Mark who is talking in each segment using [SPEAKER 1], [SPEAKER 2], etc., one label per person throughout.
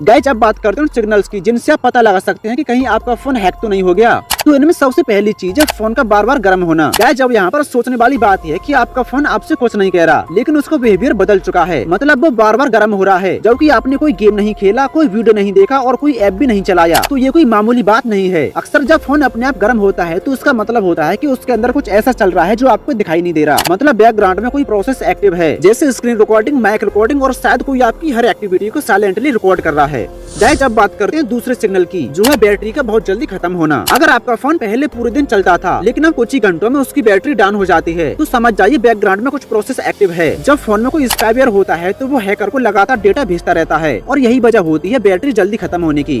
[SPEAKER 1] Guys अब बात करते हैं सिग्नल्स की जिनसे आप पता लगा सकते हैं कि कहीं आपका फोन हैक तो नहीं हो गया। तो इनमें सबसे पहली चीज है फोन का बार बार गर्म होना। गाइस अब यहाँ पर सोचने वाली बात है कि आपका फोन आपसे कुछ नहीं कह रहा, लेकिन उसका बिहेवियर बदल चुका है। मतलब वो बार बार गर्म हो रहा है, जबकि आपने कोई गेम नहीं खेला, कोई वीडियो नहीं देखा और कोई ऐप भी नहीं चलाया। तो ये कोई मामूली बात नहीं है। अक्सर जब फोन अपने आप गर्म होता है तो उसका मतलब होता है कि उसके अंदर कुछ ऐसा चल रहा है जो आपको दिखाई नहीं दे रहा। मतलब बैकग्राउंड में कोई प्रोसेस एक्टिव है, जैसे स्क्रीन रिकॉर्डिंग, माइक रिकॉर्डिंग और शायद कोई आपकी हर एक्टिविटी को साइलेंटली रिकॉर्ड कर रहा है। गाइस अब बात करते हैं दूसरे सिग्नल की, जो है बैटरी का बहुत जल्दी खत्म होना। अगर आपका फोन पहले पूरे दिन चलता था, लेकिन अब कुछ ही घंटों में उसकी बैटरी डाउन हो जाती है, तो समझ जाइए बैकग्राउंड में कुछ प्रोसेस एक्टिव है। जब फोन में कोई स्पाईवेयर होता है तो वो हैकर को लगातार डेटा भेजता रहता है और यही वजह होती है बैटरी जल्दी खत्म होने की।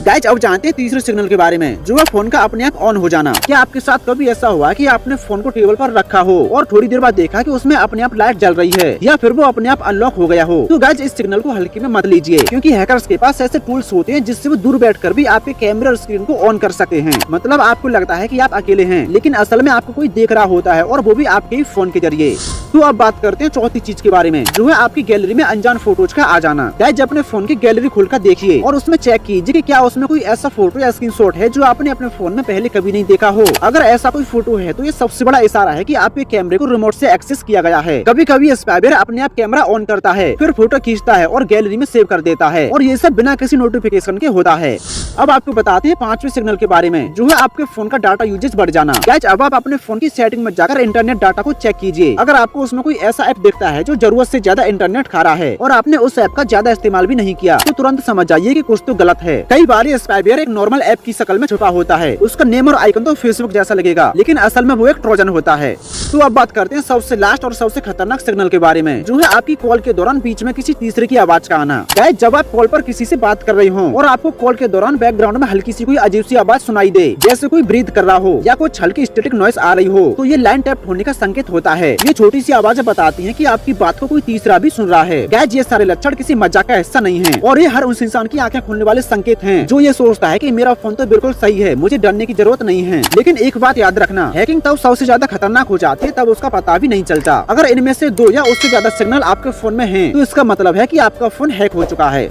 [SPEAKER 1] गाइस अब जानते हैं तीसरे सिग्नल के बारे में, जो है फोन का अपने आप ऑन हो जाना। क्या आपके साथ कभी ऐसा हुआ कि आपने फोन को टेबल पर रखा हो और थोड़ी देर बाद देखा कि उसमें अपने आप लाइट जल रही है, या फिर वो अपने आप अनलॉक हो गया हो? तो गाइस इस सिग्नल को हल्के में मत लीजिए, क्योंकि हैकर्स के पास ऐसे टूल्स होते हैं जिससे वो दूर बैठकर भी आपके कैमरे और स्क्रीन को ऑन कर सकते हैं। मतलब आपको लगता है कि आप अकेले हैं, लेकिन असल में आपको कोई देख रहा होता है, और वो भी आपके ही फोन के जरिए। तो अब बात करते हैं चौथी चीज के बारे में, जो है आपकी गैलरी में अनजान फोटोज का आ जाना। गाइस अपने फोन की गैलरी खोलकर देखिए और उसमें चेक कीजिए कि क्या उसमें कोई ऐसा फोटो या स्क्रीनशॉट है जो आपने अपने फोन में पहले कभी नहीं देखा हो। अगर ऐसा कोई फोटो है तो ये सबसे बड़ा इशारा है कि आपके कैमरे को रिमोट से एक्सेस किया गया है। कभी कभी स्पाईवेयर अपने आप कैमरा ऑन करता है, फिर फोटो खींचता है और गैलरी में सेव कर देता है, और ये सब बिना किसी नोटिफिकेशन के होता है। अब आपको बताते हैं पांचवें सिग्नल के बारे में, जो है आपके फोन का डाटा यूजेज बढ़ जाना। गाइस अब आप अपने फोन की सेटिंग में जाकर इंटरनेट डाटा को चेक कीजिए। अगर आपको उसमें कोई ऐसा ऐप दिखता है जो जरूरत से ज्यादा इंटरनेट खा रहा है और आपने उस ऐप का ज्यादा इस्तेमाल भी नहीं किया, तो तुरंत समझ जाइए कि कुछ तो गलत है। कई बार ये स्पाईवेयर एक नॉर्मल ऐप की शक्ल में छुपा होता है। उसका नेम और आइकन तो फेसबुक जैसा लगेगा, लेकिन असल में वो एक ट्रोजन होता है। तो अब बात करते हैं सबसे लास्ट और सबसे खतरनाक सिग्नल के बारे में, जो है आपकी कॉल के दौरान बीच में किसी तीसरे की आवाज का आना। गाइस जब आप कॉल पर किसी से बात कर रहे हो और आपको कॉल के दौरान बैकग्राउंड में हल्की सी कोई अजीब सी आवाज सुनाई दे, जैसे कोई ब्रीथ कर रहा हो या कुछ हल्की स्टैटिक नॉइस आ रही हो, तो ये लाइन टैप होने का संकेत होता है। ये छोटी सी आवाजें बताती हैं कि आपकी बात को कोई तीसरा भी सुन रहा है। गाइस ये सारे लक्षण किसी मजाक का हिस्सा नहीं है, और ये हर उस इंसान की आंखें खोलने वाले संकेत हैं जो ये सोचता है कि मेरा फोन तो बिल्कुल सही है, मुझे डरने की जरूरत नहीं है। लेकिन एक बात याद रखना, हैकिंग तब सबसे ज्यादा खतरनाक हो जाती है तब उसका पता भी नहीं चलता। अगर इनमें से 2 या उससे ज्यादा सिग्नल आपके फोन में हैं, तो इसका मतलब है कि आपका फोन हैक हो चुका है।